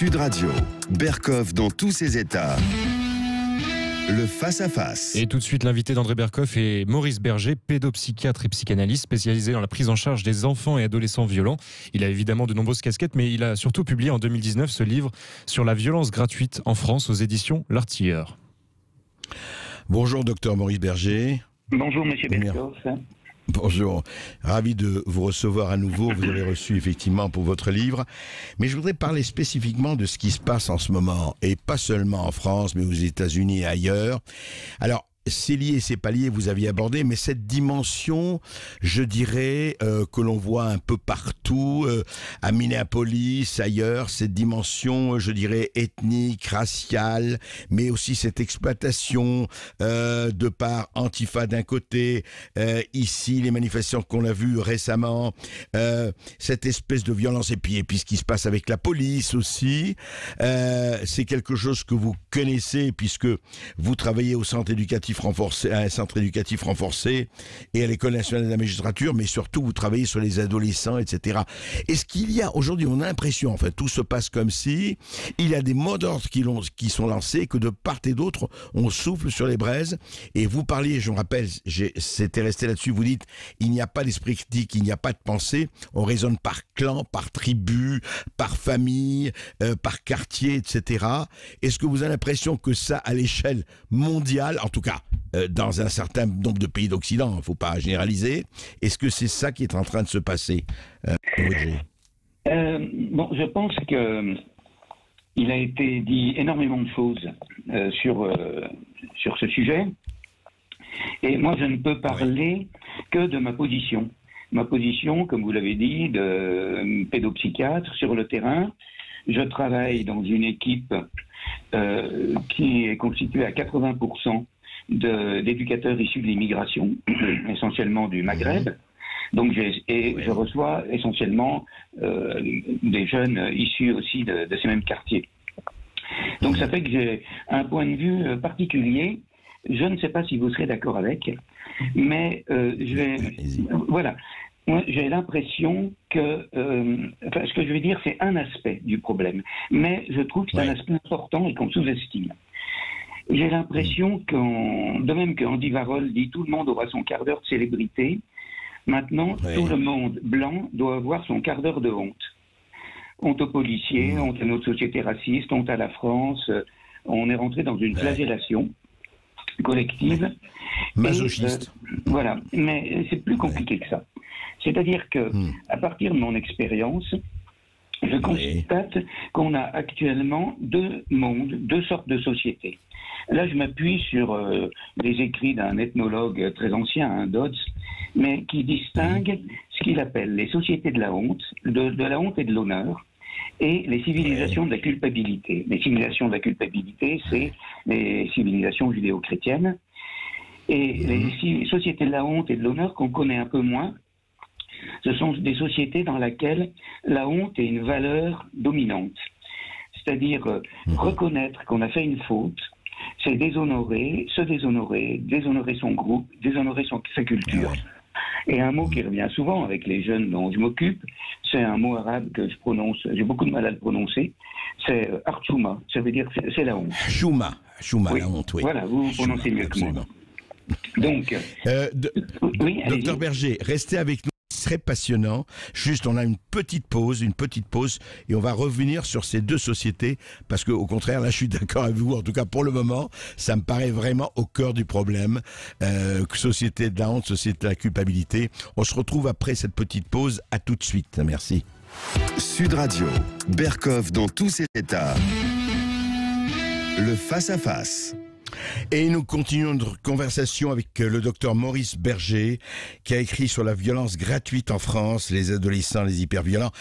Sud Radio, Berkoff dans tous ses états. Le face-à-face. Et tout de suite, l'invité d'André Berkoff est Maurice Berger, pédopsychiatre et psychanalyste spécialisé dans la prise en charge des enfants et adolescents violents. Il a évidemment de nombreuses casquettes, mais il a surtout publié en 2019 ce livre sur la violence gratuite en France aux éditions L'Artilleur. Bonjour, docteur Maurice Berger. Bonjour, monsieur Berkoff. Bonjour, ravi de vous recevoir à nouveau. Vous avez reçu effectivement pour votre livre. Mais je voudrais parler spécifiquement de ce qui se passe en ce moment, et pas seulement en France, mais aux États-Unis et ailleurs. Alors, c'est lié, c'est pas lié, vous aviez abordé, mais cette dimension, je dirais, que l'on voit un peu partout, à Minneapolis, ailleurs, cette dimension, je dirais, ethnique, raciale, mais aussi cette exploitation de part Antifa d'un côté, ici, les manifestations qu'on a vues récemment, cette espèce de violence, et puis ce qui se passe avec la police aussi, c'est quelque chose que vous connaissez, puisque vous travaillez au centre éducatif renforcé, à un centre éducatif renforcé et à l'École nationale de la magistrature, mais surtout vous travaillez sur les adolescents, etc. Est-ce qu'il y a, aujourd'hui on a l'impression, enfin tout se passe comme si, il y a des mots d'ordre qui sont lancés, que de part et d'autre on souffle sur les braises, et vous parliez, je me rappelle, c'était resté là-dessus, vous dites, il n'y a pas d'esprit critique, il n'y a pas de pensée, on raisonne par clan, par tribu, par famille, par quartier, etc. Est-ce que vous avez l'impression que ça, à l'échelle mondiale, en tout cas, dans un certain nombre de pays d'Occident, il ne faut pas généraliser. Est-ce que c'est ça qui est en train de se passer, je pense que il a été dit énormément de choses sur ce sujet. Et moi, je ne peux parler que de ma position. Ma position, comme vous l'avez dit, de pédopsychiatre sur le terrain. Je travaille dans une équipe qui est constituée à 80% d'éducateurs issus de l'immigration, essentiellement du Maghreb. Donc je reçois essentiellement des jeunes issus aussi de ces mêmes quartiers. Donc ça fait que j'ai un point de vue particulier. Je ne sais pas si vous serez d'accord avec, mais voilà. Moi, j'ai l'impression que, ce que je veux dire, c'est un aspect du problème, mais je trouve que c'est un aspect important et qu'on sous-estime. J'ai l'impression de même qu'Andy Warhol dit tout le monde aura son quart d'heure de célébrité, maintenant tout le monde blanc doit avoir son quart d'heure de honte. Honte aux policiers, honte à notre société raciste, honte à la France. On est rentré dans une flagellation collective. Masochiste. Voilà, mais c'est plus compliqué que ça. C'est-à-dire que, à partir de mon expérience, je constate qu'on a actuellement deux mondes, deux sortes de sociétés. Là, je m'appuie sur les écrits d'un ethnologue très ancien, Dodds, mais qui distingue ce qu'il appelle les sociétés de la honte, de la honte et de l'honneur, et les civilisations de la culpabilité. Les civilisations de la culpabilité, c'est les civilisations judéo-chrétiennes, et les sociétés de la honte et de l'honneur qu'on connaît un peu moins, ce sont des sociétés dans lesquelles la honte est une valeur dominante. C'est-à-dire reconnaître qu'on a fait une faute, c'est déshonorer, se déshonorer, déshonorer son groupe, déshonorer sa culture. Et un mot qui revient souvent avec les jeunes dont je m'occupe, c'est un mot arabe que je prononce, j'ai beaucoup de mal à le prononcer, c'est archouma, ça veut dire c'est la honte. Chouma, oui. La honte, oui. Voilà, vous prononcez mieux que moi. Donc, docteur Berger, restez avec nous. Très passionnant. Juste, on a une petite pause, et on va revenir sur ces deux sociétés, parce que, au contraire, là, je suis d'accord avec vous. En tout cas, pour le moment, ça me paraît vraiment au cœur du problème. Société de la honte, société de la culpabilité. On se retrouve après cette petite pause. À tout de suite. Merci. Sud Radio, Berkoff dans tous ses états. Le face-à-face. Et nous continuons notre conversation avec le docteur Maurice Berger, qui a écrit sur la violence gratuite en France, les adolescents, les hyperviolents.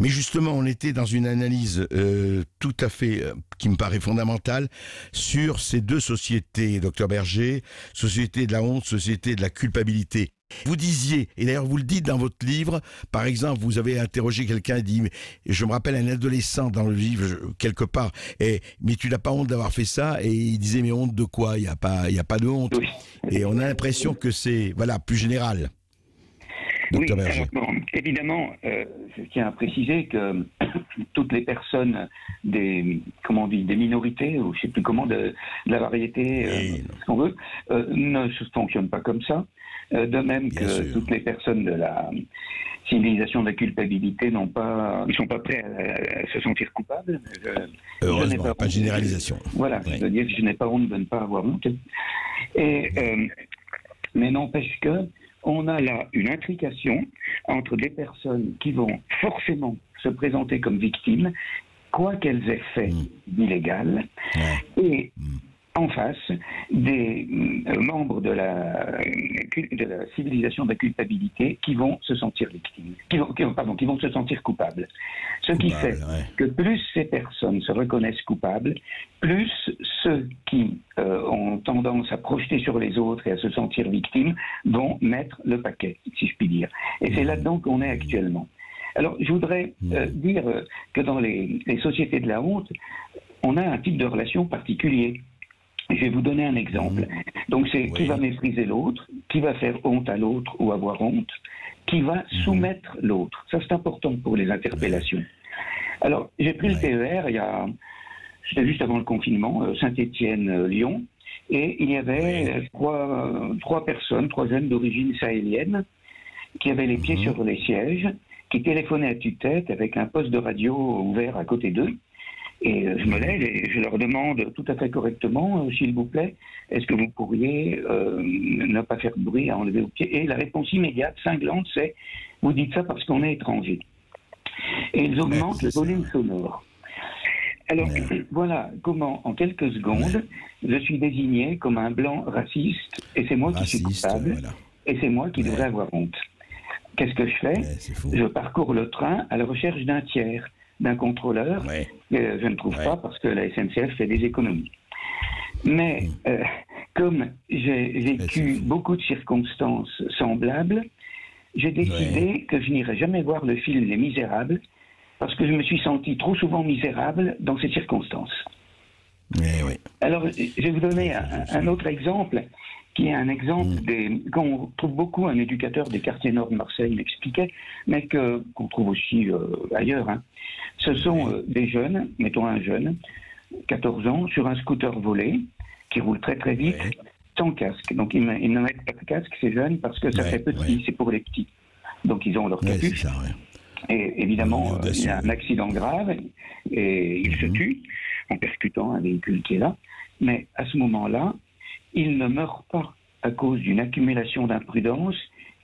Mais justement, on était dans une analyse tout à fait, qui me paraît fondamentale, sur ces deux sociétés, docteur Berger, société de la honte, société de la culpabilité. Vous disiez, et d'ailleurs vous le dites dans votre livre, par exemple, vous avez interrogé quelqu'un et dit, je me rappelle un adolescent dans le livre, quelque part, mais tu n'as pas honte d'avoir fait ça, et il disait, mais honte de quoi? Il n'y a pas de honte. Oui. Et on a l'impression que c'est, plus général. Oui, évidemment, je tiens à préciser que toutes les personnes comment on dit, des minorités, ou je sais plus comment, de la variété, ce qu'on veut, ne fonctionnent pas comme ça. De même que toutes les personnes de la civilisation de la culpabilité ne sont pas prêts à se sentir coupables. Heureusement, pas de généralisation. Voilà, je veux dire que je n'ai pas honte de ne pas avoir honte. Mais n'empêche que on a là une intrication entre des personnes qui vont forcément se présenter comme victimes, quoi qu'elles aient fait d'illégal, et en face des membres de la civilisation de la culpabilité qui vont se sentir victimes, qui vont se sentir coupables. Ce qui fait que plus ces personnes se reconnaissent coupables, plus ceux qui ont tendance à projeter sur les autres et à se sentir victimes vont mettre le paquet, si je puis dire. Et c'est là-dedans qu'on est actuellement. Alors, je voudrais dire que dans les sociétés de la honte, on a un type de relation particulier. Je vais vous donner un exemple. Donc, c'est qui va mépriser l'autre, qui va faire honte à l'autre ou avoir honte, qui va soumettre l'autre. Ça, c'est important pour les interpellations. Alors, j'ai pris le TER, c'était juste avant le confinement, Saint-Étienne-Lyon, et il y avait trois personnes, 3 jeunes d'origine sahélienne, qui avaient les pieds sur les sièges, qui téléphonaient à tue-tête avec un poste de radio ouvert à côté d'eux. Et je me lève et je leur demande tout à fait correctement, s'il vous plaît, est-ce que vous pourriez ne pas faire de bruit à enlever vos pieds? Et la réponse immédiate, cinglante, c'est « vous dites ça parce qu'on est étranger ». Et ils augmentent le volume sonore. Alors voilà comment, en quelques secondes, je suis désigné comme un blanc raciste, et c'est moi qui suis coupable, et c'est moi qui devrais avoir honte. Qu'est-ce que je fais? Je parcours le train à la recherche d'un tiers, d'un contrôleur, que je ne trouve pas parce que la SNCF fait des économies. Mais comme j'ai vécu beaucoup de circonstances semblables, j'ai décidé que je n'irais jamais voir le film Les Misérables parce que je me suis senti trop souvent misérable dans ces circonstances. Alors, je vais vous donner un autre exemple qui est un exemple qu'on trouve beaucoup, un éducateur des quartiers nord de Marseille m'expliquait, mais qu'on trouve aussi ailleurs. Hein. Ce sont des jeunes, mettons un jeune, 14 ans, sur un scooter volé, qui roule très très vite, sans casque. Donc ils ne mettent pas de casque, ces jeunes, parce que ça fait petit, c'est pour les petits. Donc ils ont leur capuche. Et évidemment, il y a un accident grave, et il se tue en percutant un véhicule qui est là. Mais à ce moment-là, il ne meurt pas à cause d'une accumulation d'imprudence,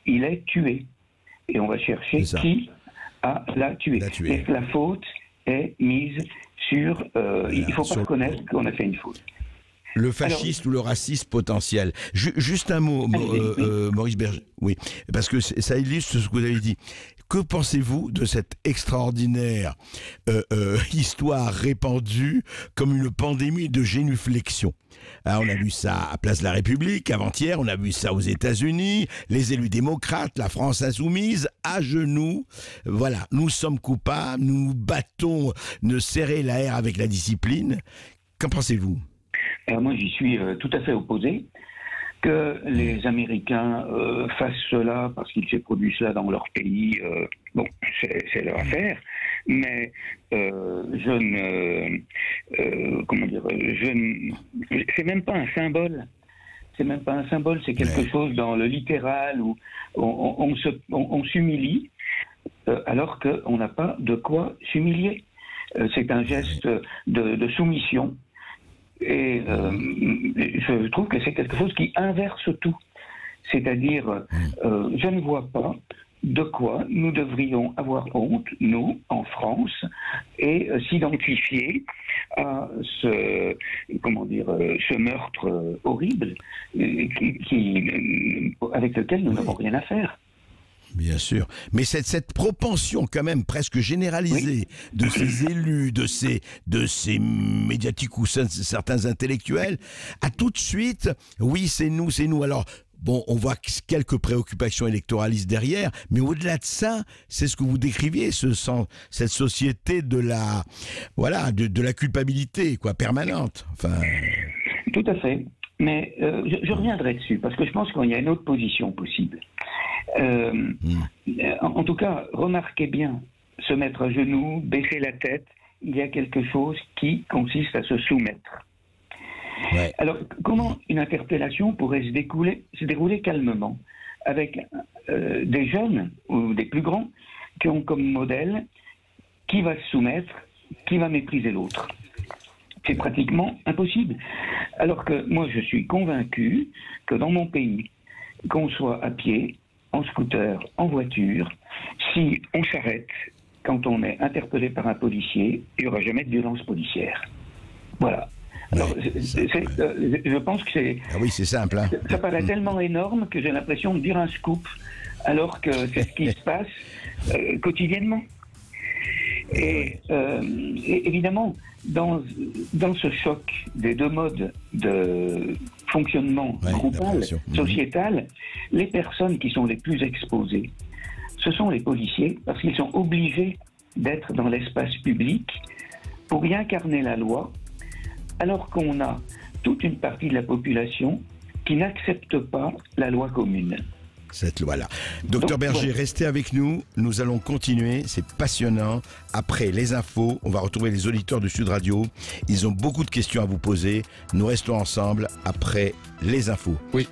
il est tué. Et on va chercher qui l'a tué. Et la faute est mise sur... il ne faut pas reconnaître qu'on a fait une faute. Le fasciste ou le raciste potentiel. Juste un mot, Maurice Berger. Oui, parce que ça illustre ce que vous avez dit. Que pensez-vous de cette extraordinaire histoire répandue comme une pandémie de génuflexion? Alors, on a vu ça à Place de la République avant-hier, on a vu ça aux États-Unis, les élus démocrates, la France insoumise, à genoux. Voilà, nous sommes coupables, nous nous battons de serrer la haie avec la discipline. Qu'en pensez-vous? Alors moi, j'y suis tout à fait opposé. Que les Américains fassent cela parce qu'il s'est produit cela dans leur pays, bon, c'est leur affaire. Mais c'est même pas un symbole. C'est même pas un symbole, c'est quelque chose dans le littéral où on s'humilie alors qu'on n'a pas de quoi s'humilier. C'est un geste de soumission. Et je trouve que c'est quelque chose qui inverse tout. C'est-à-dire, je ne vois pas de quoi nous devrions avoir honte, nous, en France, et s'identifier à ce meurtre horrible avec lequel nous n'avons rien à faire. Bien sûr, mais cette propension quand même presque généralisée de ces élus, de ces médiatiques ou certains intellectuels, à tout de suite, oui c'est nous. Alors bon, on voit quelques préoccupations électoralistes derrière, mais au-delà de ça, c'est ce que vous décriviez, cette société de la culpabilité permanente. Enfin... Tout à fait. Mais je reviendrai dessus, parce que je pense qu'il y a une autre position possible. En tout cas, remarquez bien se mettre à genoux, baisser la tête. Il y a quelque chose qui consiste à se soumettre. Ouais. Alors, comment une interpellation pourrait se dérouler calmement avec des jeunes ou des plus grands qui ont comme modèle qui va se soumettre, qui va mépriser l'autre? C'est pratiquement impossible. Alors que moi, je suis convaincu que dans mon pays, qu'on soit à pied, en scooter, en voiture, si on s'arrête quand on est interpellé par un policier, il n'y aura jamais de violence policière. Voilà. Alors, Ouais, je pense que c'est... Ah oui, c'est simple. Hein. Ça paraît tellement énorme que j'ai l'impression de dire un scoop, alors que c'est ce qui se passe quotidiennement. Et évidemment, dans ce choc des deux modes de fonctionnement groupal, sociétal, les personnes qui sont les plus exposées, ce sont les policiers, parce qu'ils sont obligés d'être dans l'espace public pour y incarner la loi, alors qu'on a toute une partie de la population qui n'accepte pas la loi commune. Cette loi-là. Docteur Berger, restez avec nous. Nous allons continuer. C'est passionnant. Après les infos, on va retrouver les auditeurs de Sud Radio. Ils ont beaucoup de questions à vous poser. Nous restons ensemble après les infos. Oui,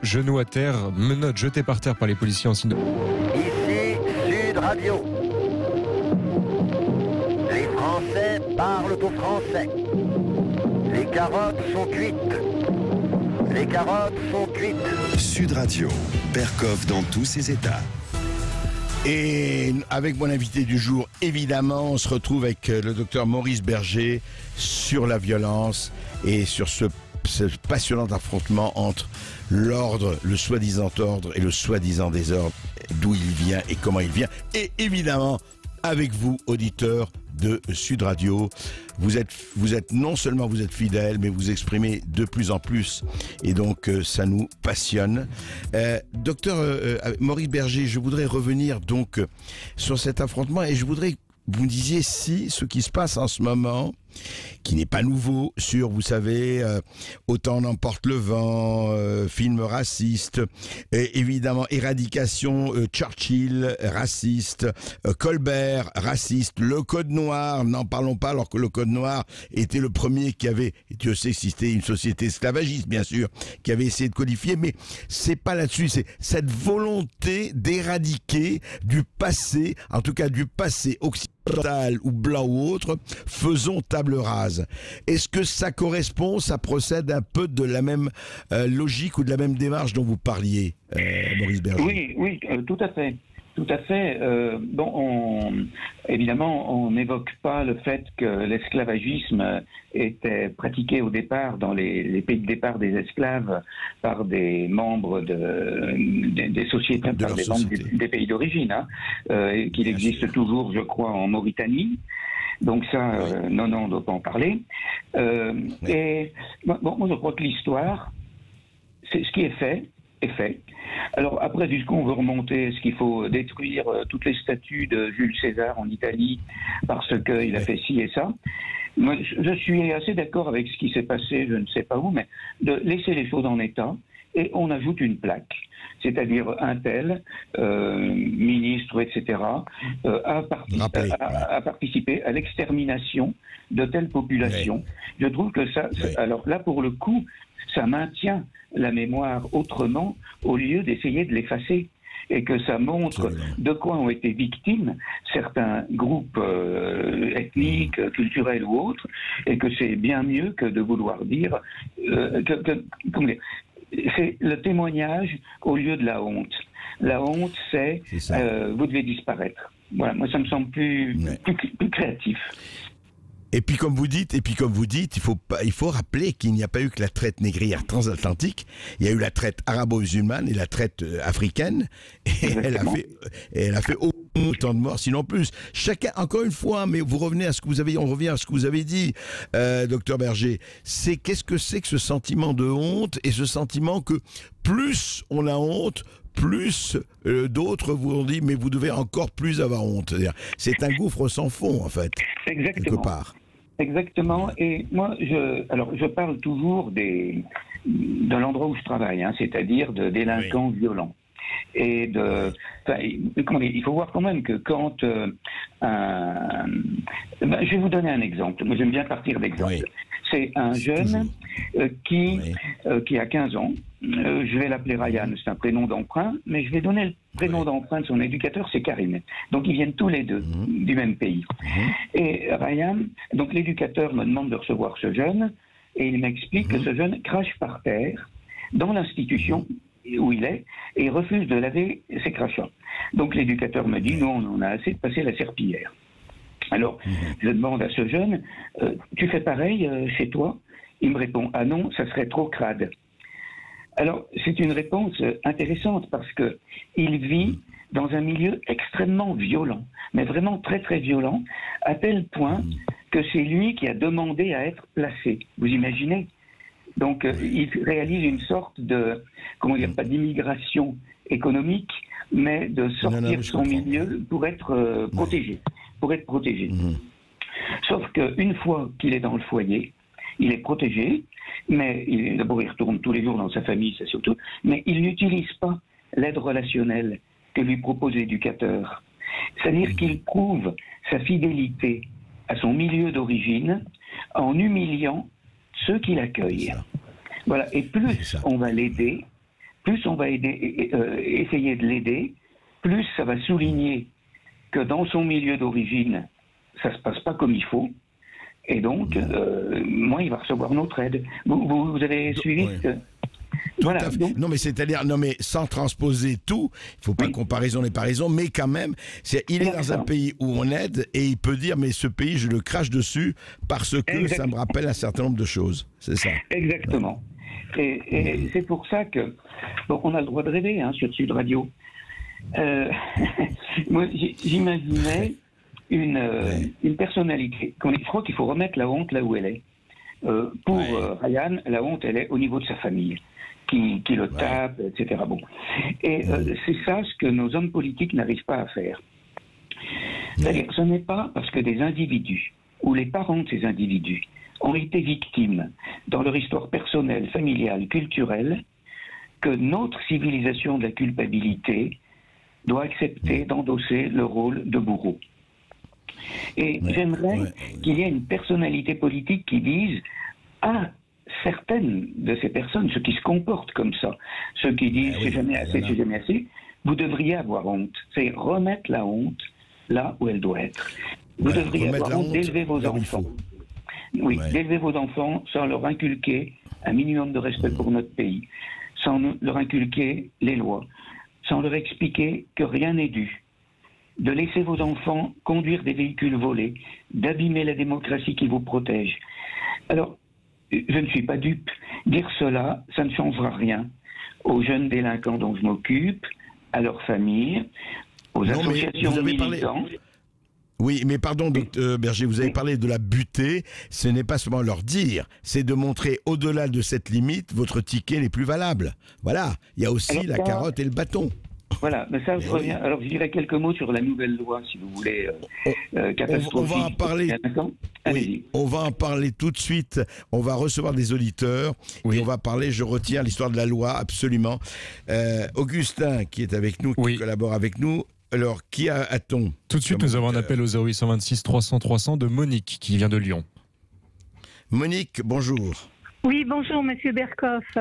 genoux à terre, menottes jetées par terre par les policiers en signe de... Ici Sud Radio. Les Français parlent aux Français. Les carottes sont cuites. Les carottes sont cuites. Sud Radio, Berkoff dans tous ses états. Et avec mon invité du jour, évidemment, on se retrouve avec le docteur Maurice Berger sur la violence et sur ce passionnant affrontement entre l'ordre, le soi-disant ordre et le soi-disant désordre, d'où il vient et comment il vient. Et évidemment, avec vous, auditeurs de Sud Radio. Vous êtes non seulement vous êtes fidèles, mais vous exprimez de plus en plus. Et donc, ça nous passionne. Docteur Maurice Berger, je voudrais revenir donc sur cet affrontement et je voudrais que vous me disiez si ce qui se passe en ce moment, qui n'est pas nouveau, sur, vous savez, Autant n'emporte le vent, film raciste, évidemment, éradication, Churchill, raciste, Colbert, raciste, le Code Noir, n'en parlons pas, alors que le Code Noir était le premier qui avait, Dieu sait que c'était une société esclavagiste, bien sûr, qui avait essayé de codifier, mais c'est pas là-dessus, c'est cette volonté d'éradiquer du passé, en tout cas du passé occidental ou blanc ou autre, faisons table rase. Est-ce que ça correspond, ça procède un peu de la même logique ou de la même démarche dont vous parliez, Maurice Berger? Oui, tout à fait. Tout à fait. Évidemment, on n'évoque pas le fait que l'esclavagisme était pratiqué au départ dans les pays de départ des esclaves par des membres des sociétés, par des membres des pays d'origine, et qu'il existe toujours, je crois, en Mauritanie. Donc ça, non, on ne doit pas en parler. Et moi, je crois que l'histoire, c'est ce qui est fait. Alors après, jusqu'où on veut remonter? Est-ce qu'il faut détruire toutes les statues de Jules César en Italie parce qu'il a fait ci et ça? Moi, je suis assez d'accord avec ce qui s'est passé, je ne sais pas où, mais de laisser les choses en état et on ajoute une plaque. C'est-à-dire un tel, ministre, etc., a participé à l'extermination de telle population. Oui. Je trouve que ça, alors là, pour le coup, ça maintient la mémoire autrement au lieu d'essayer de l'effacer. Et que ça montre de quoi ont été victimes certains groupes ethniques, culturels ou autres, et que c'est bien mieux que de vouloir dire... c'est le témoignage au lieu de la honte. La honte, c'est vous devez disparaître. Voilà, moi ça me semble plus créatif. Et puis comme vous dites, il faut rappeler qu'il n'y a pas eu que la traite négrière transatlantique. Il y a eu la traite arabo-musulmane et la traite africaine. Et elle a fait autant de morts, sinon plus. Chacun, encore une fois, mais vous revenez à ce que vous avez, on revient à ce que vous avez dit, docteur Berger. Qu'est-ce que c'est que ce sentiment de honte et ce sentiment que plus on a honte, plus d'autres vous ont dit mais vous devez encore plus avoir honte. C'est un gouffre sans fond en fait. Exactement. Quelque part. Exactement. Et moi, je parle toujours de l'endroit où je travaille, c'est-à-dire de délinquants violents. et il faut voir quand même que quand je vais vous donner un exemple. Moi, j'aime bien partir d'exemple. Oui. C'est un jeune qui a 15 ans. Je vais l'appeler Ryan, c'est un prénom d'emprunt, mais je vais donner le prénom d'emprunt de son éducateur, c'est Karim. Donc ils viennent tous les deux du même pays. Et Ryan, donc l'éducateur me demande de recevoir ce jeune, et il m'explique que ce jeune crache par terre dans l'institution où il est, et refuse de laver ses crachats. Donc l'éducateur me dit, nous on en a assez de passer la serpillière. Alors, je demande à ce jeune, tu fais pareil chez toi? Il me répond, ah non, ça serait trop crade. Alors, c'est une réponse intéressante parce que il vit dans un milieu extrêmement violent, mais vraiment très très violent, à tel point que c'est lui qui a demandé à être placé. Vous imaginez? Donc, il réalise une sorte de, comment dire, pas d'immigration économique, mais de sortir de son milieu pour être protégé. Sauf qu'une fois qu'il est dans le foyer, il est protégé, mais d'abord il retourne tous les jours dans sa famille, ça surtout, mais il n'utilise pas l'aide relationnelle que lui propose l'éducateur. C'est-à-dire qu'il prouve sa fidélité à son milieu d'origine en humiliant ceux qui l'accueillent. Voilà, et plus on va l'aider, plus on va essayer de l'aider, plus ça va souligner que dans son milieu d'origine, ça ne se passe pas comme il faut. Et donc, moi, il va recevoir notre aide. Vous avez suivi Voilà. Donc... Non, mais c'est-à-dire, sans transposer tout, il ne faut pas comparaison n'est pas raison, mais quand même, il est dans un pays où on aide et il peut dire, mais ce pays, je le crache dessus parce que ça me rappelle un certain nombre de choses. C'est ça. Exactement. Et c'est pour ça que, bon, on a le droit de rêver sur Sud Radio. Moi, j'imaginais une personnalité. Je crois qu'il faut remettre la honte là où elle est. Pour Ryan, la honte, elle est au niveau de sa famille, qui le tape, etc. Bon. Et c'est ça ce que nos hommes politiques n'arrivent pas à faire. C'est-à-dire, ce n'est pas parce que des individus, ou les parents de ces individus, ont été victimes dans leur histoire personnelle, familiale, culturelle, que notre civilisation de la culpabilité doit accepter d'endosser le rôle de bourreau. Et j'aimerais qu'il y ait une personnalité politique qui dise à certaines de ces personnes, ceux qui se comportent comme ça, ceux qui disent c'est jamais assez, vous devriez avoir honte. C'est remettre la honte là où elle doit être. Vous devriez avoir honte d'élever vos enfants. Oui, d'élever vos enfants sans leur inculquer un minimum de respect pour notre pays, sans leur inculquer les lois, sans leur expliquer que rien n'est dû, de laisser vos enfants conduire des véhicules volés, d'abîmer la démocratie qui vous protège. Alors, je ne suis pas dupe. Dire cela, ça ne changera rien aux jeunes délinquants dont je m'occupe, à leurs familles, aux associations militantes. Oui, mais pardon, docteur Berger, vous avez parlé de la butée. Ce n'est pas seulement leur dire, c'est de montrer au-delà de cette limite, votre ticket n'est plus valable. Voilà, il y a aussi la carotte et le bâton. Voilà, mais ça, je reviens. Alors, je dirais quelques mots sur la nouvelle loi, si vous voulez, catastrophique. On va en parler. Oui, on va en parler tout de suite. On va recevoir des auditeurs et on va parler, je retiens l'histoire de la loi, absolument. Augustin, qui est avec nous, qui collabore avec nous. Alors, qui a-t-on? Tout de suite, nous avons un appel au 0826 300 300 de Monique, qui vient de Lyon. Monique, bonjour. Oui, bonjour, monsieur Berkoff.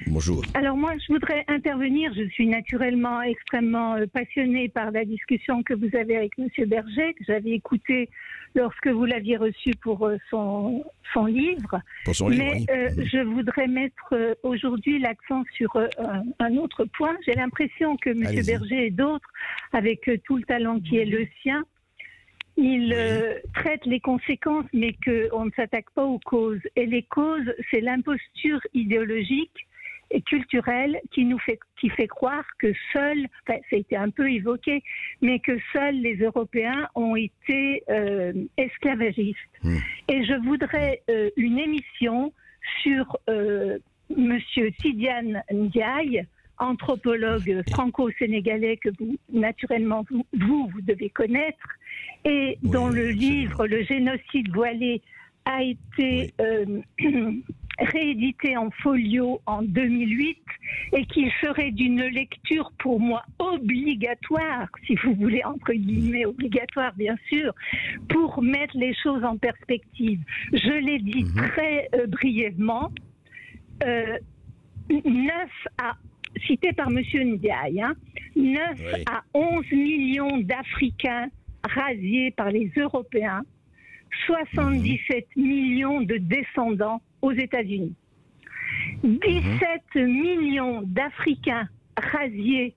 Bonjour. Alors moi, je voudrais intervenir. Je suis naturellement extrêmement passionnée par la discussion que vous avez avec monsieur Berger, que j'avais écouté lorsque vous l'aviez reçu pour son livre. Pour son livre, mais je voudrais mettre aujourd'hui l'accent sur un autre point. J'ai l'impression que monsieur Berger et d'autres, avec tout le talent qui est le sien, il traite les conséquences, mais qu'on ne s'attaque pas aux causes. Et les causes, c'est l'imposture idéologique et culturelle qui fait croire que seuls, enfin, ça a été un peu évoqué, mais que seuls les Européens ont été esclavagistes. Et je voudrais une émission sur monsieur Tidiane Ndiaye, anthropologue franco-sénégalais que vous, naturellement, vous devez connaître, et dont le livre « Le génocide voilé » a été réédité en folio en 2008 et qu'il serait d'une lecture pour moi obligatoire, si vous voulez, entre guillemets obligatoire bien sûr, pour mettre les choses en perspective. Je l'ai dit très brièvement, 9 à, cité par M. Ndiaye, 9 à 11 millions d'Africains rasiés par les Européens, 77 millions de descendants aux États-Unis. 17 millions d'Africains rasiés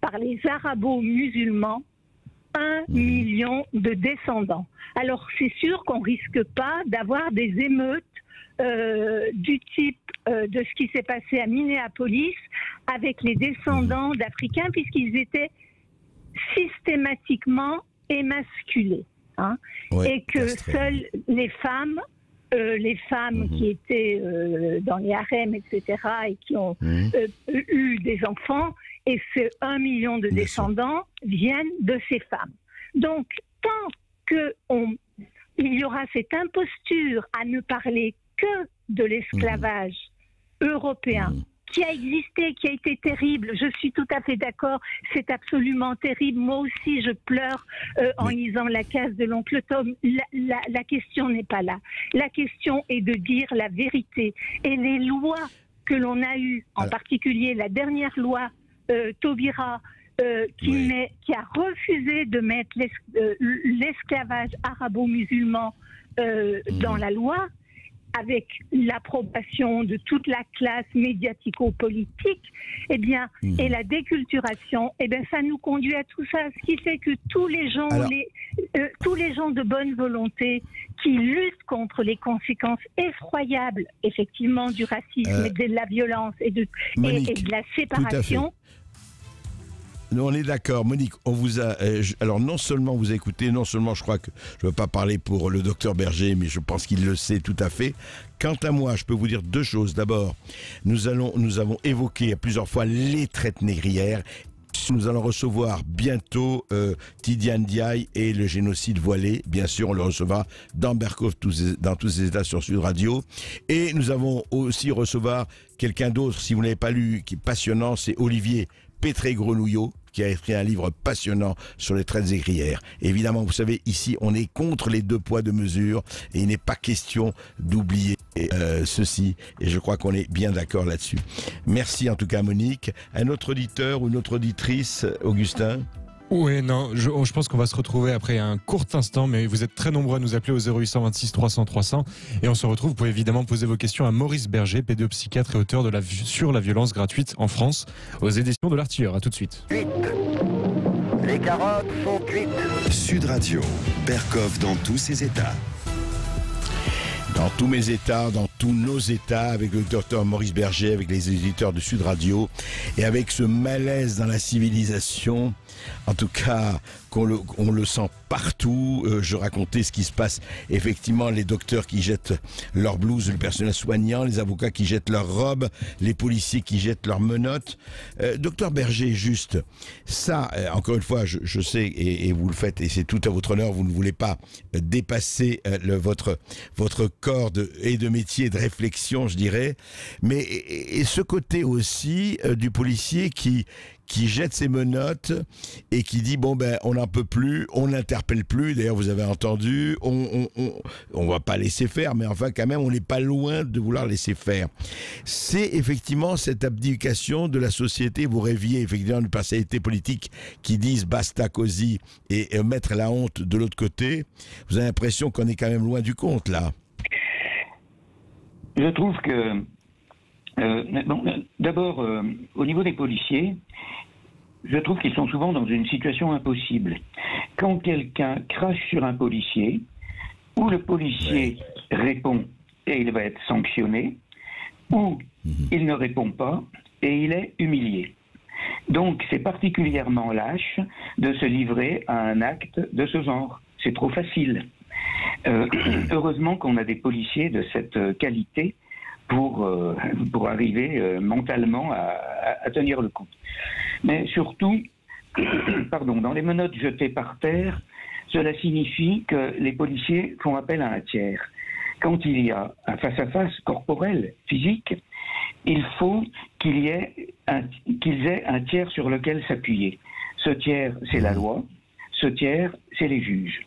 par les arabo-musulmans, 1 million de descendants. Alors c'est sûr qu'on risque pas d'avoir des émeutes du type de ce qui s'est passé à Minneapolis avec les descendants d'Africains, puisqu'ils étaient systématiquement émasculés. Et que seules les femmes qui étaient dans les harems, etc., et qui ont eu des enfants, et ce 1 million de descendants viennent de ces femmes. Donc, tant qu'il y aura cette imposture à ne parler que de l'esclavage européen, qui a existé, qui a été terrible. Je suis tout à fait d'accord, c'est absolument terrible. Moi aussi, je pleure en lisant La case de l'oncle Tom. La question n'est pas là. La question est de dire la vérité. Et les lois que l'on a eues, en particulier la dernière loi Taubira, qui a refusé de mettre l'esclavage arabo-musulman dans la loi, avec l'approbation de toute la classe médiatico-politique, eh bien, et la déculturation, eh bien, ça nous conduit à tout ça, ce qui fait que tous les gens, tous les gens de bonne volonté qui luttent contre les conséquences effroyables, effectivement, du racisme et de la violence et de la séparation. Nous, on est d'accord. Monique, on vous a... alors, non seulement vous écoutez, non seulement je crois que... Je ne veux pas parler pour le docteur Berger, mais je pense qu'il le sait tout à fait. Quant à moi, je peux vous dire deux choses. D'abord, nous avons évoqué à plusieurs fois les traites négrières. Nous allons recevoir bientôt Tidiane Ndiaye et le génocide voilé. Bien sûr, on le recevra dans Berkov, dans tous ces états sur Sud Radio. Et nous allons aussi recevoir quelqu'un d'autre, si vous n'avez pas lu, qui est passionnant, c'est Olivier Pétré-Grenouillot, qui a écrit un livre passionnant sur les traites négrières. Évidemment, vous savez, ici, on est contre les 2 poids 2 mesures et il n'est pas question d'oublier ceci. Et je crois qu'on est bien d'accord là-dessus. Merci en tout cas, Monique. Un autre auditeur ou une autre auditrice, Augustin ? Oui, non, je pense qu'on va se retrouver après un court instant, mais vous êtes très nombreux à nous appeler au 0826 300 300 et on se retrouve. Vous pouvez évidemment poser vos questions à Maurice Berger, pédopsychiatre et auteur de sur la violence gratuite en France, aux éditions de l'Artilleur. À tout de suite. Les carottes sont cuites. Sud Radio, Berkov dans tous ses états. Dans tous mes états, dans tous nos états, avec le docteur Maurice Berger, avec les éditeurs de Sud Radio, et avec ce malaise dans la civilisation, en tout cas, on le sent partout. Je racontais ce qui se passe, effectivement, les docteurs qui jettent leurs blouses, le personnel soignant, les avocats qui jettent leurs robes, les policiers qui jettent leurs menottes. Docteur Berger, juste, ça, encore une fois, je sais, et vous le faites, et c'est tout à votre honneur, vous ne voulez pas dépasser votre corps de métier, de réflexion, je dirais, mais et ce côté aussi du policier qui jette ses menottes et qui dit bon ben on n'en peut plus, on n'interpelle plus. D'ailleurs vous avez entendu, on va pas laisser faire, mais enfin quand même on n'est pas loin de vouloir laisser faire. C'est effectivement cette abdication de la société. Vous rêviez effectivement d'une personnalité politique qui disent basta così et mettre la honte de l'autre côté. Vous avez l'impression qu'on est quand même loin du compte là. Je trouve que d'abord, au niveau des policiers, je trouve qu'ils sont souvent dans une situation impossible. Quand quelqu'un crache sur un policier, ou le policier répond et il va être sanctionné, ou il ne répond pas et il est humilié. Donc c'est particulièrement lâche de se livrer à un acte de ce genre. C'est trop facile. Heureusement qu'on a des policiers de cette qualité pour arriver mentalement à tenir le coup. Mais surtout, dans les menottes jetées par terre, cela signifie que les policiers font appel à un tiers. quand il y a un face-à-face corporel, physique, il faut qu'ils aient un tiers sur lequel s'appuyer. Ce tiers, c'est la loi. Ce tiers, c'est les juges.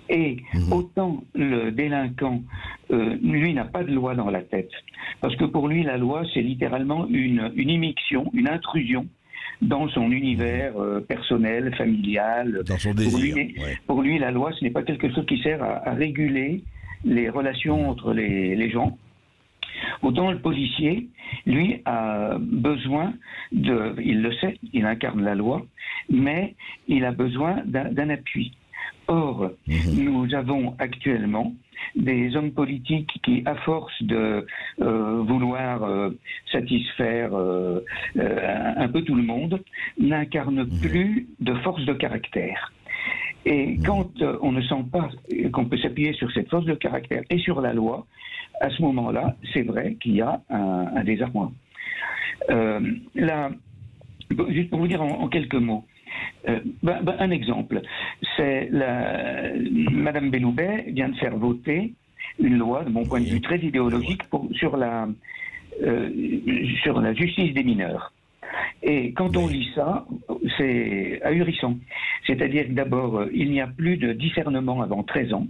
Et autant le délinquant, lui, n'a pas de loi dans la tête. Parce que pour lui, la loi, c'est littéralement une immixtion, une intrusion dans son univers personnel, familial. Dans son désir. Pour lui, la loi, ce n'est pas quelque chose qui sert à réguler les relations entre les gens. Autant le policier, lui, a besoin il le sait, il incarne la loi, mais il a besoin d'un appui. Or, nous avons actuellement des hommes politiques qui, à force de vouloir satisfaire un peu tout le monde, n'incarnent plus de force de caractère. Et quand on ne sent pas qu'on peut s'appuyer sur cette force de caractère et sur la loi, à ce moment-là, c'est vrai qu'il y a un désarroi. Juste pour vous dire en quelques mots, un exemple, c'est Madame Belloubet vient de faire voter une loi, de mon point de vue très idéologique, sur la justice des mineurs. Et quand on lit ça, c'est ahurissant. C'est-à-dire que d'abord, il n'y a plus de discernement avant 13 ans.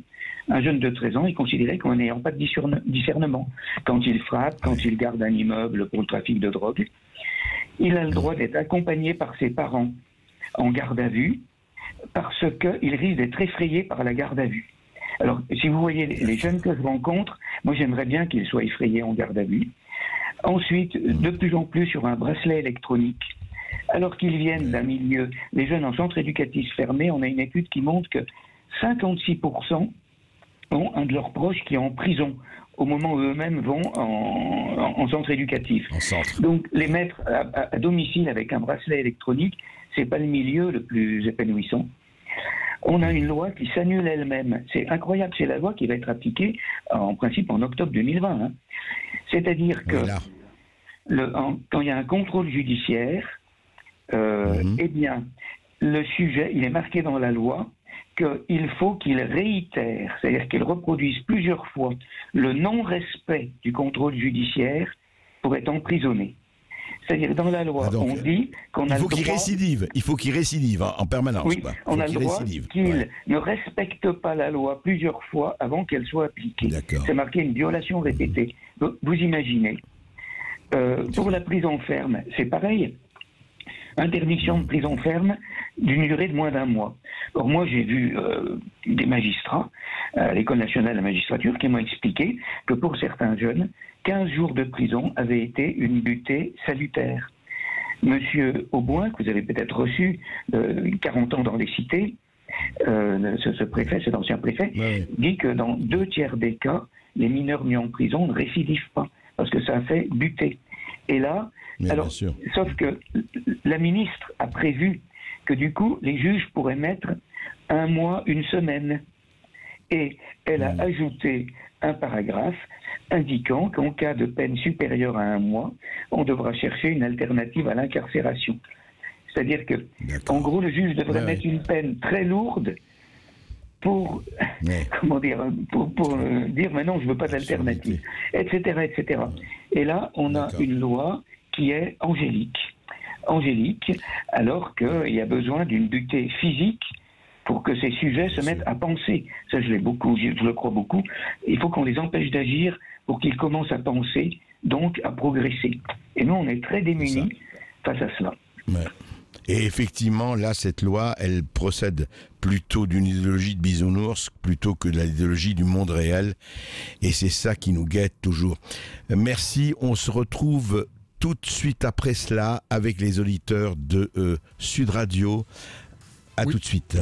Un jeune de 13 ans est considéré comme n'ayant pas de discernement. Quand il frappe, quand il garde un immeuble pour le trafic de drogue, il a le droit d'être accompagné par ses parents en garde à vue parce qu'il risque d'être effrayé par la garde à vue. Alors, si vous voyez les jeunes que je rencontre, moi j'aimerais bien qu'ils soient effrayés en garde à vue. Ensuite, de plus en plus sur un bracelet électronique. Alors qu'ils viennent d'un milieu, les jeunes en centre éducatif fermé, on a une étude qui montre que 56% ont un de leurs proches qui est en prison au moment où eux-mêmes vont en centre éducatif. Donc les mettre à domicile avec un bracelet électronique, c'est pas le milieu le plus épanouissant. On a une loi qui s'annule elle-même. C'est incroyable, c'est la loi qui va être appliquée en principe en octobre 2020. Hein. C'est-à-dire que quand il y a un contrôle judiciaire, eh bien, le sujet, il est marqué dans la loi qu'il faut qu'il réitère, c'est-à-dire qu'il reproduise plusieurs fois le non-respect du contrôle judiciaire pour être emprisonné. C'est-à-dire dans la loi, on dit qu'on a le droit... Il faut qu'il récidive en permanence. Oui, on a le droit qu'il ne respecte pas la loi plusieurs fois avant qu'elle soit appliquée. C'est marqué une violation répétée. Donc, vous imaginez, pour la prison ferme, c'est pareil. Interdiction de prison ferme d'une durée de moins d'un mois. Or, moi, j'ai vu des magistrats à l'École nationale de la magistrature qui m'ont expliqué que pour certains jeunes, 15 jours de prison avaient été une butée salutaire. Monsieur Auboin, que vous avez peut-être reçu, 40 ans dans les cités, ce préfet, cet ancien préfet, dit que dans 2 tiers des cas, les mineurs mis en prison ne récidivent pas, parce que ça a fait buter. Et là, sauf que la ministre a prévu que du coup, les juges pourraient mettre 1 mois, 1 semaine. Et elle a ajouté un paragraphe indiquant qu'en cas de peine supérieure à 1 mois, on devra chercher une alternative à l'incarcération. C'est-à-dire que, en gros, le juge devrait mettre une peine très lourde pour, comment dire, pour dire maintenant je veux pas d'alternative, etc., etc. Et là, on a une loi qui est angélique, alors qu'il y a besoin d'une butée physique pour que ces sujets se mettent à penser. Ça, je le crois beaucoup. Il faut qu'on les empêche d'agir pour qu'ils commencent à penser, donc à progresser. Et nous, on est très démunis face à cela. Ouais. Et effectivement, là, cette loi, elle procède plutôt d'une idéologie de bisounours plutôt que de l'idéologie du monde réel. Et c'est ça qui nous guette toujours. Merci, on se retrouve tout de suite après cela avec les auditeurs de Sud Radio. À tout de suite.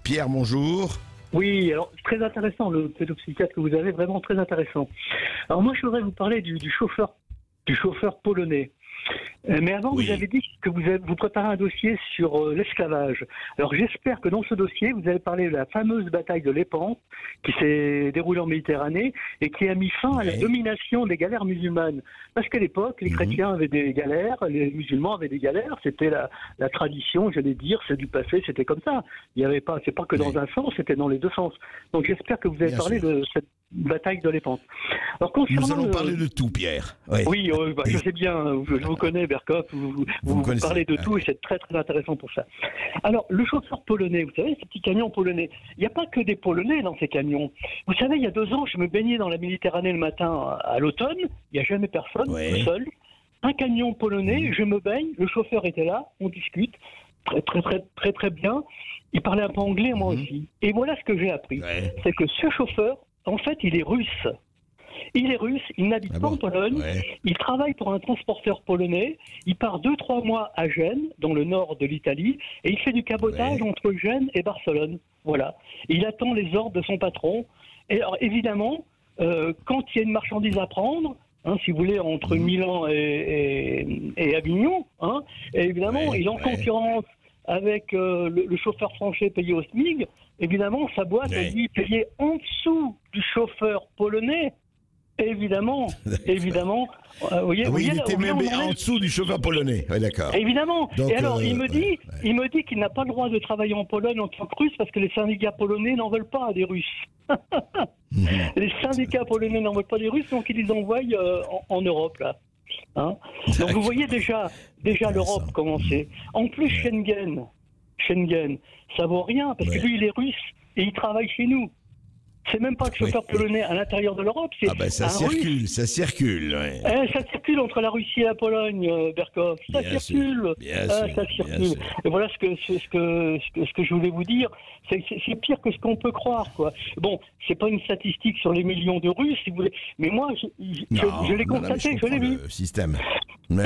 Pierre, bonjour. Oui, alors très intéressant le pédopsychiatre que vous avez, vraiment très intéressant. Alors moi, je voudrais vous parler du chauffeur polonais. Mais avant, vous avez dit que vous préparez un dossier sur l'esclavage. Alors j'espère que dans ce dossier, vous avez parlé de la fameuse bataille de Lépante qui s'est déroulée en Méditerranée et qui a mis fin à la domination des galères musulmanes. Parce qu'à l'époque, les chrétiens avaient des galères, les musulmans avaient des galères. C'était la tradition, j'allais dire, c'est du passé, c'était comme ça. Il y avait pas, c'est pas que dans un sens, c'était dans les deux sens. Donc j'espère que vous avez parlé de bataille de l'épante. Alors, Nous concernant allons parler de tout, Pierre. Oui, je sais bien, je vous connais, Berkoff, vous parlez de tout et c'est très très intéressant pour ça. Alors, le chauffeur polonais, vous savez, ces petits camions polonais, il n'y a pas que des Polonais dans ces camions. Vous savez, il y a 2 ans, je me baignais dans la Méditerranée le matin à l'automne, il n'y a jamais personne, tout seul. Un camion polonais, je me baigne, le chauffeur était là, on discute, très bien. Il parlait un peu anglais, moi aussi. Et voilà ce que j'ai appris. C'est que ce chauffeur, en fait, il est russe. Il est russe, il n'habite pas en Pologne, il travaille pour un transporteur polonais, il part 2-3 mois à Gênes, dans le nord de l'Italie, et il fait du cabotage entre Gênes et Barcelone. Voilà. Et il attend les ordres de son patron. Et alors, évidemment, quand il y a une marchandise à prendre, si vous voulez, entre Milan et Avignon, et évidemment, il est en concurrence avec le chauffeur français payé au SMIC. Évidemment, sa boîte a dit payer en dessous du chauffeur polonais. Évidemment. Il était même en dessous du chauffeur polonais. Ouais, d'accord. Évidemment. Donc, et alors, il me dit qu'il n'a pas le droit de travailler en Pologne en tant que russe parce que les syndicats polonais n'en veulent pas des Russes. Les syndicats polonais n'en veulent pas des Russes, donc ils les envoient en Europe, là. Donc vous voyez déjà l'Europe commencer. En plus, Schengen, ça vaut rien parce que lui, il est russe et il travaille chez nous. C'est même pas le chauffeur polonais à l'intérieur de l'Europe, c'est ça circule. Ça circule entre la Russie et la Pologne, Berkoff. Ça circule. Et voilà ce que je voulais vous dire. C'est pire que ce qu'on peut croire, quoi. Bon, c'est pas une statistique sur les millions de Russes, si vous voulez, mais moi, je l'ai constaté, je l'ai vu. Le système. Non,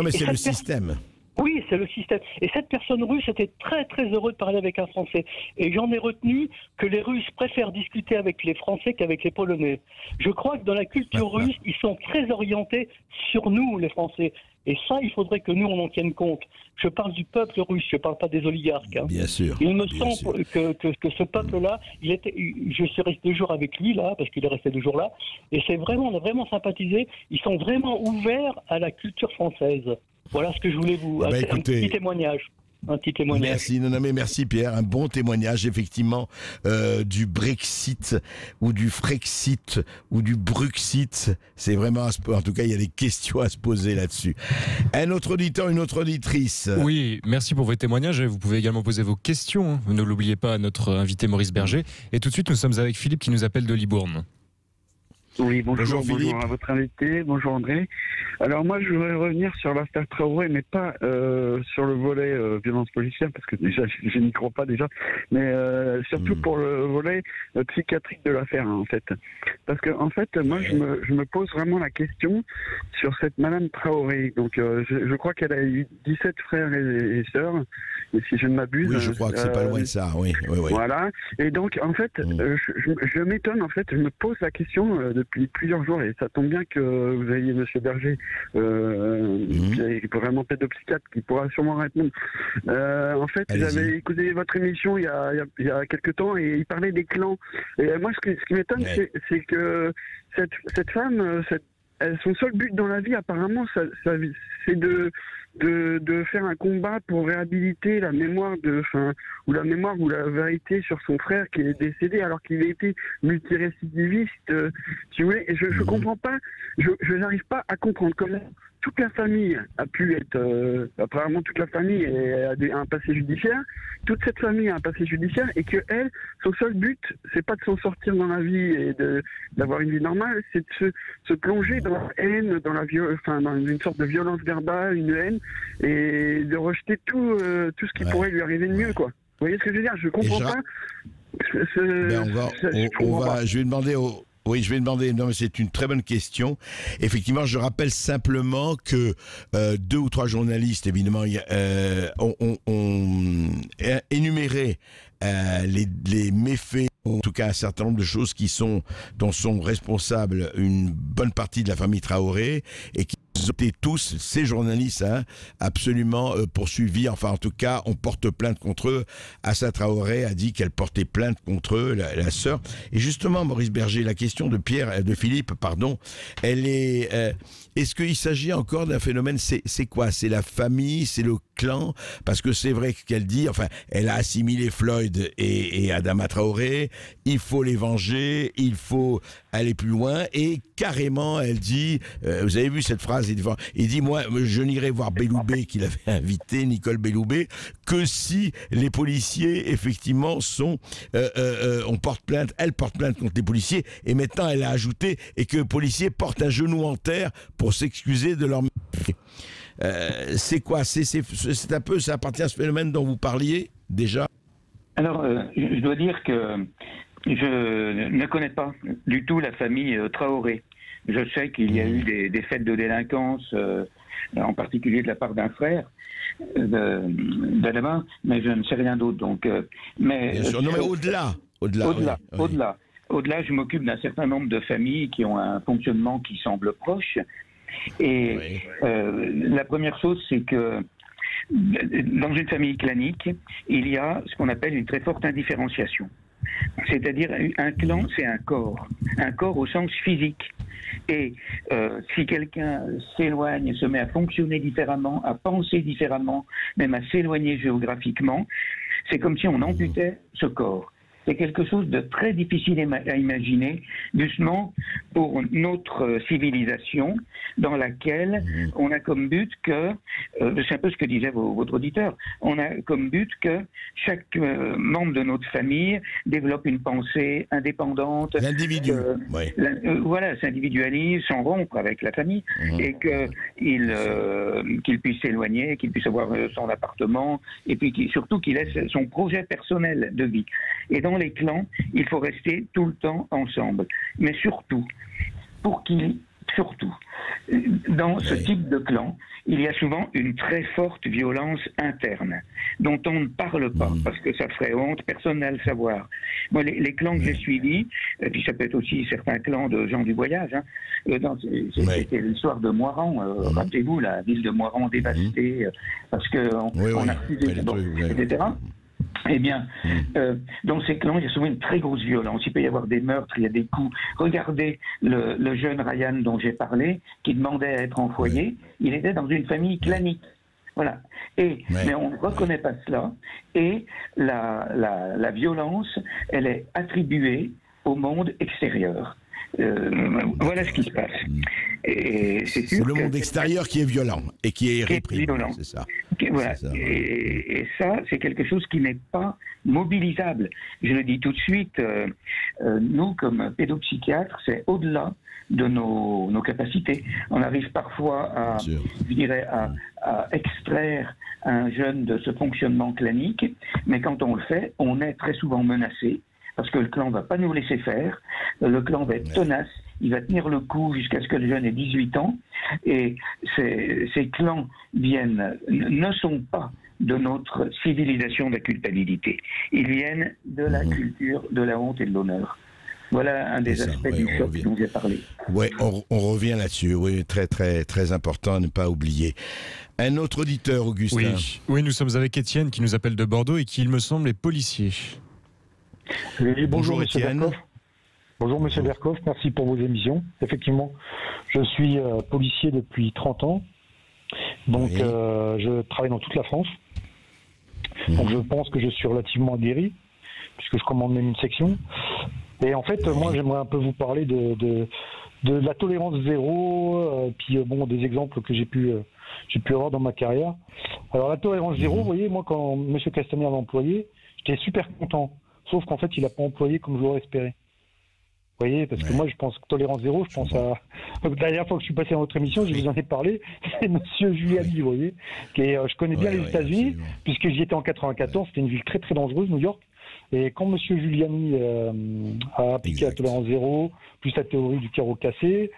mais c'est le système. Oui, c'est le système. Et cette personne russe était très très heureux de parler avec un Français. Et j'en ai retenu que les Russes préfèrent discuter avec les Français qu'avec les Polonais. Je crois que dans la culture russe, ils sont très orientés sur nous, les Français. Et ça, il faudrait que nous, on en tienne compte. Je parle du peuple russe, je ne parle pas des oligarques. Bien sûr. Il me semble que ce peuple-là, je suis resté 2 jours avec lui, là, parce qu'il est resté 2 jours là, et on a vraiment sympathisé. Ils sont vraiment ouverts à la culture française. Voilà ce que je voulais vous... écoutez, un petit témoignage. Merci Pierre, un bon témoignage effectivement du Brexit ou du Frexit ou du Bruxit. C'est vraiment, en tout cas, il y a des questions à se poser là-dessus. Un autre auditeur, une autre auditrice. Oui, merci pour vos témoignages. Vous pouvez également poser vos questions. Ne l'oubliez pas à notre invité Maurice Berger. Et tout de suite, nous sommes avec Philippe qui nous appelle de Libourne. Oui, bonjour Philippe. Bonjour à votre invité, bonjour André. Alors moi je voudrais revenir sur l'affaire Traoré, mais pas sur le volet violence policière, parce que déjà je n'y crois pas déjà, mais surtout pour le volet psychiatrique de l'affaire en fait. Parce que en fait moi je me pose vraiment la question sur cette Madame Traoré. Donc je crois qu'elle a eu 17 frères et sœurs, et si je ne m'abuse. Oui, je crois que c'est pas loin de ça, oui. Voilà, et donc en fait je m'étonne, en fait, je me pose la question depuis plusieurs jours, et ça tombe bien que vous ayez Monsieur Berger, qui est vraiment pédopsychiatre, qui pourra sûrement répondre. En fait, j'avais écouté votre émission il y a quelques temps, et il parlait des clans. Et moi, ce qui m'étonne, c'est que cette femme, son seul but dans la vie, apparemment, c'est de faire un combat pour réhabiliter la mémoire ou la vérité sur son frère qui est décédé alors qu'il a été multirécidiviste, si vous voulez. Et je comprends pas, je n'arrive pas à comprendre comment toute la famille a pu être, apparemment toute la famille a un passé judiciaire, toute cette famille a un passé judiciaire, et que elle, son seul but, c'est pas de s'en sortir dans la vie et d'avoir une vie normale, c'est de se plonger dans la haine, dans une sorte de violence verbale, une haine, et de rejeter tout ce qui pourrait lui arriver de mieux, quoi. Vous voyez ce que je veux dire? Je comprends pas. Je vais demander au... Oui, je vais demander. Non, mais c'est une très bonne question. Effectivement, je rappelle simplement que 2 ou 3 journalistes, évidemment, ont énuméré les méfaits, en tout cas un certain nombre de choses dont sont responsables une bonne partie de la famille Traoré, et qui ont été tous, ces journalistes, hein, absolument poursuivis. Enfin, en tout cas, on porte plainte contre eux. Assa Traoré a dit qu'elle portait plainte contre eux, la sœur. Et justement, Maurice Berger, la question de Philippe, pardon, elle est... est-ce qu'il s'agit encore d'un phénomène, c'est quoi? C'est la famille, c'est le clan? Parce que c'est vrai qu'elle dit, enfin, elle a assimilé Floyd et Adama Traoré, il faut les venger, il faut aller plus loin, et carrément, elle dit, vous avez vu cette phrase, il dit, moi, je n'irai voir Belloubet, qu'il avait invité, Nicole Belloubet, que si les policiers, effectivement, on porte plainte, elle porte plainte contre les policiers, et maintenant, elle a ajouté, et que les policiers portent un genou en terre pour s'excuser de leur... c'est quoi? C'est un peu, ça appartient à ce phénomène dont vous parliez, déjà? Alors, je dois dire que je ne connais pas du tout la famille Traoré. Je sais qu'il y a eu des faits de délinquance, en particulier de la part d'un frère d'Adama, mais je ne sais rien d'autre. Donc, mais au-delà, je m'occupe d'un certain nombre de familles qui ont un fonctionnement qui semble proche. Et la première chose, c'est que dans une famille clanique, il y a ce qu'on appelle une très forte indifférenciation. C'est-à-dire, un clan, c'est un corps au sens physique. Et si quelqu'un s'éloigne, se met à fonctionner différemment, à penser différemment, même à s'éloigner géographiquement, c'est comme si on amputait ce corps. C'est quelque chose de très difficile à imaginer, justement, pour notre civilisation, dans laquelle on a comme but que, c'est un peu ce que disait votre auditeur, on a comme but que chaque membre de notre famille développe une pensée indépendante. L'individu, voilà, s'individualise, sans rompre avec la famille, et qu'il puisse s'éloigner, qu'il puisse avoir son appartement, et puis surtout qu'il ait son projet personnel de vie. Et dans les clans, il faut rester tout le temps ensemble. Mais surtout, dans ce type de clan, il y a souvent une très forte violence interne, dont on ne parle pas, parce que ça ferait honte, personne n'a à le savoir. Moi, les clans que j'ai suivis, et puis ça peut être aussi certains clans de gens du voyage, hein, c'était l'histoire de Moiran, rappelez-vous, la ville de Moiran dévastée, parce qu'on a refusé, etc. Eh bien, dans ces clans, il y a souvent une très grosse violence. Il peut y avoir des meurtres, il y a des coups. Regardez le jeune Ryan dont j'ai parlé, qui demandait à être en foyer. Il était dans une famille clanique. Voilà. Mais on ne reconnaît pas cela. Et la violence, elle est attribuée au monde extérieur. Voilà ce qui se passe. C'est le monde extérieur qui est violent et qui est réprimé. C'est ça. Voilà. Et ça, c'est quelque chose qui n'est pas mobilisable. Je le dis tout de suite, nous, comme pédopsychiatres, c'est au-delà de nos capacités. On arrive parfois à extraire un jeune de ce fonctionnement clanique, mais quand on le fait, on est très souvent menacé, parce que le clan ne va pas nous laisser faire, le clan va être tenace, il va tenir le coup jusqu'à ce que le jeune ait 18 ans, et ces clans ne sont pas de notre civilisation de la culpabilité. Ils viennent de la culture de la honte et de l'honneur. Voilà un des aspects du choc dont j'ai parlé. Oui, on revient là-dessus. Oui, très, très, très important à ne pas oublier. Un autre auditeur, Augustin. Oui, nous sommes avec Étienne qui nous appelle de Bordeaux et qui, il me semble, est policier. Oui, bonjour Étienne. Bonjour Monsieur Berkoff, merci pour vos émissions. Effectivement, je suis policier depuis 30 ans, donc je travaille dans toute la France. Donc je pense que je suis relativement aguerri, puisque je commande même une section. Et en fait, moi j'aimerais un peu vous parler de la tolérance zéro, puis des exemples que j'ai pu avoir dans ma carrière. Alors la tolérance zéro, vous voyez, moi quand Monsieur Castaner l'a employé, j'étais super content. Sauf qu'en fait, il n'a pas employé comme je l'aurais espéré. Vous voyez, parce que moi, je pense que tolérance zéro, je pense à... La dernière fois que je suis passé dans votre émission, je vous en ai parlé, c'est Monsieur Giuliani, vous voyez. Je connais bien les États-Unis, puisque j'y étais en 94, c'était une ville très très dangereuse, New York. Et quand Monsieur Giuliani a appliqué la tolérance zéro, plus la théorie du carreau cassé,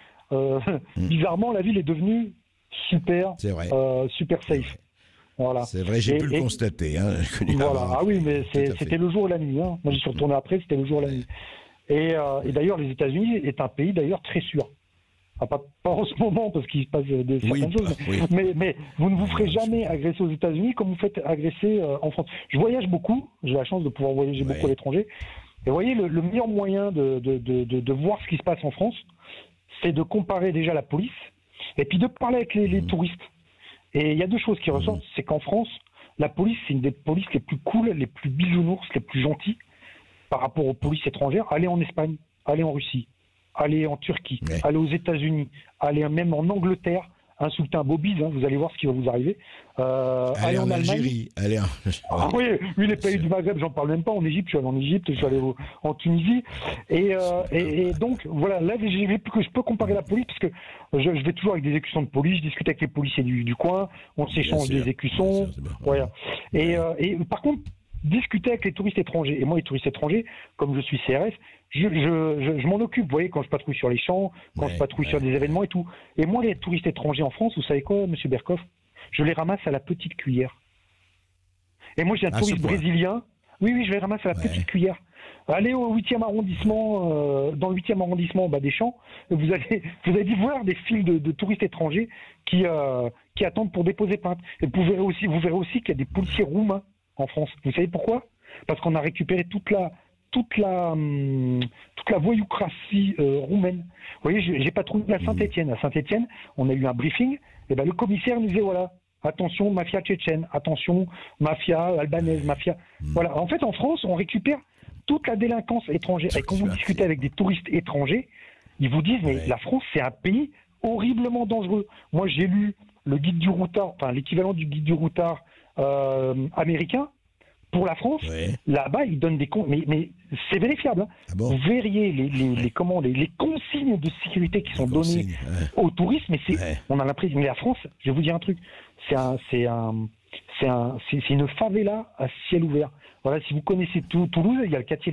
bizarrement, la ville est devenue super safe. Voilà. C'est vrai, j'ai pu le constater. Hein. Voilà. Ah oui, mais c'était le jour et la nuit. Hein. Moi, j'y suis retourné après, c'était le jour et la nuit. Et d'ailleurs, les États-Unis est un pays d'ailleurs très sûr. pas en ce moment parce qu'il se passe certaines choses, mais vous ne vous ferez jamais agresser aux États-Unis comme vous faites agresser en France. Je voyage beaucoup, j'ai la chance de pouvoir voyager beaucoup à l'étranger. Et vous voyez, le meilleur moyen de voir ce qui se passe en France, c'est de comparer déjà la police et puis de parler avec les touristes. Et il y a deux choses qui ressortent, c'est qu'en France, la police, c'est une des polices les plus cool, les plus bisounours, les plus gentilles par rapport aux polices étrangères. Allez en Espagne, allez en Russie, allez en Turquie, allez aux États-Unis, allez même en Angleterre, insulter un Bobby's, vous allez voir ce qui va vous arriver. Allez en Algérie, oui, les pays du Maghreb, j'en parle même pas. En Égypte, je suis allé en Égypte, je suis allé en Tunisie, et donc voilà, là je peux comparer la police parce que je vais toujours avec des écussons de police, je discute avec les policiers du coin, on s'échange des écussons, voilà. Et par contre, discuter avec les touristes étrangers. Et moi, les touristes étrangers, comme je suis CRS, je m'en occupe. Vous voyez, quand je patrouille sur les champs, quand je patrouille sur des événements et tout. Et moi, les touristes étrangers en France, vous savez quoi, monsieur Berkoff? Je les ramasse à la petite cuillère. Et moi, j'ai un touriste brésilien. Oui, je les ramasse à la petite cuillère. Allez au 8e arrondissement, dans le 8e arrondissement des Champs, vous allez voir des files de touristes étrangers qui attendent pour déposer plainte. Et vous verrez aussi qu'il y a des policiers roumains en France. Vous savez pourquoi? Parce qu'on a récupéré toute la voyoucratie roumaine. Vous voyez, j'ai patrouillé à Saint-Étienne. À Saint-Étienne, on a eu un briefing. Et le commissaire nous disait voilà, attention mafia tchétchène, attention mafia albanaise, mafia. Voilà. En fait, en France, on récupère toute la délinquance étrangère. Et quand vous discutez avec des touristes étrangers, ils vous disent mais la France, c'est un pays horriblement dangereux. Moi, j'ai lu le guide du routard, enfin l'équivalent du guide du routard américain pour la France. Là-bas, ils donnent des comptes, mais c'est vérifiable. Vous verriez les consignes de sécurité qui sont données aux touristes, mais on a l'impression. Mais la France, je vais vous dire un truc, c'est une favela à ciel ouvert. Voilà, si vous connaissez Toulouse, il y a le quartier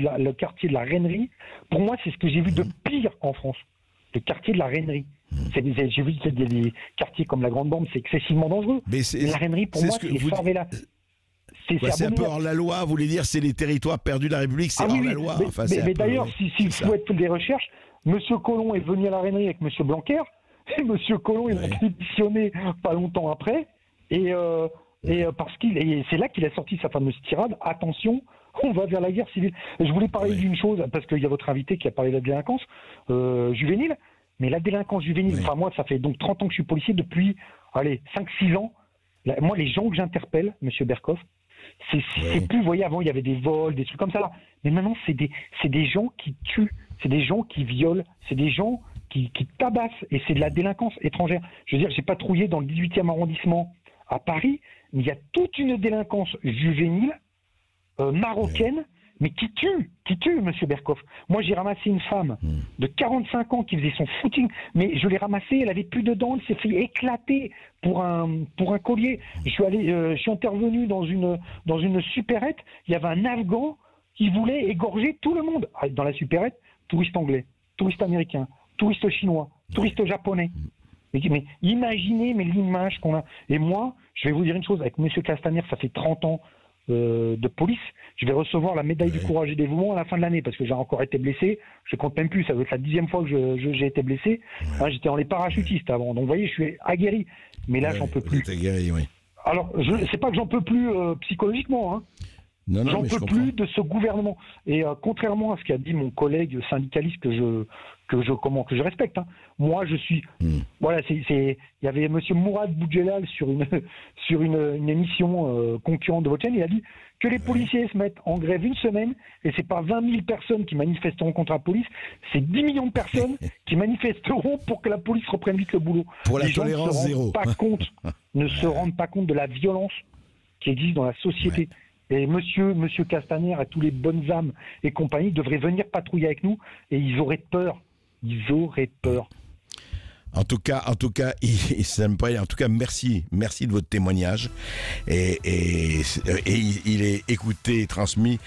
de la Reinerie. Pour moi, c'est ce que j'ai vu de pire en France. Le quartier de la Reinerie. J'ai vu des quartiers comme la Grande Borne, c'est excessivement dangereux. Mais la Reinerie, pour moi, c'est les favelas. C'est un peu hors la loi, vous voulez dire, c'est les territoires perdus de la République, c'est hors la loi. Mais d'ailleurs, si vous faites des recherches, M. Collomb est venu à la Reinerie avec M. Blanquer, et M. Collomb est auditionné pas longtemps après, et c'est là qu'il a sorti sa fameuse tirade, attention, on va vers la guerre civile. Et je voulais parler d'une chose, parce qu'il y a votre invité qui a parlé de la délinquance juvénile, mais la délinquance juvénile, enfin moi, ça fait donc 30 ans que je suis policier, depuis, 5-6 ans, moi, les gens que j'interpelle, M. Berkoff, c'est plus, vous voyez, avant il y avait des vols, des trucs comme ça là. Mais maintenant c'est des gens qui tuent, c'est des gens qui violent, c'est des gens qui tabassent, et c'est de la délinquance étrangère. Je veux dire, j'ai patrouillé dans le 18e arrondissement à Paris, mais il y a toute une délinquance juvénile marocaine, mais qui tue, monsieur Berkoff. Moi, j'ai ramassé une femme de 45 ans qui faisait son footing, mais je l'ai ramassée, elle avait plus de dents, elle s'est fait éclater pour un collier. Je suis intervenu dans une supérette, il y avait un Afghan qui voulait égorger tout le monde. Dans la supérette, touriste anglais, touriste américain, touriste chinois, touriste japonais. Mais imaginez l'image qu'on a. Et moi, je vais vous dire une chose, avec monsieur Castaner, ça fait 30 ans de police, je vais recevoir la médaille du courage et dévouement à la fin de l'année parce que j'ai encore été blessé, je compte même plus, ça doit être la 10e fois que j'ai été blessé. J'étais dans les parachutistes avant, donc vous voyez, je suis aguerri, mais là j'en peux plus. Aguerri, alors, c'est pas que j'en peux plus psychologiquement, j'en peux plus de ce gouvernement. Et contrairement à ce qu'a dit mon collègue syndicaliste que je respecte, moi je suis voilà, il y avait monsieur Mourad Boudjelal sur une émission concurrente de votre chaîne, il a dit que les policiers se mettent en grève une semaine, et c'est pas 20 000 personnes qui manifesteront contre la police, c'est 10 millions de personnes qui manifesteront pour que la police reprenne vite le boulot. Pour la tolérance zéro. Ne se rendent pas compte de la violence qui existe dans la société. Et monsieur Castaner et tous les bonnes âmes et compagnie devraient venir patrouiller avec nous, et ils auraient peur. En tout cas, merci de votre témoignage, et il est écouté et transmis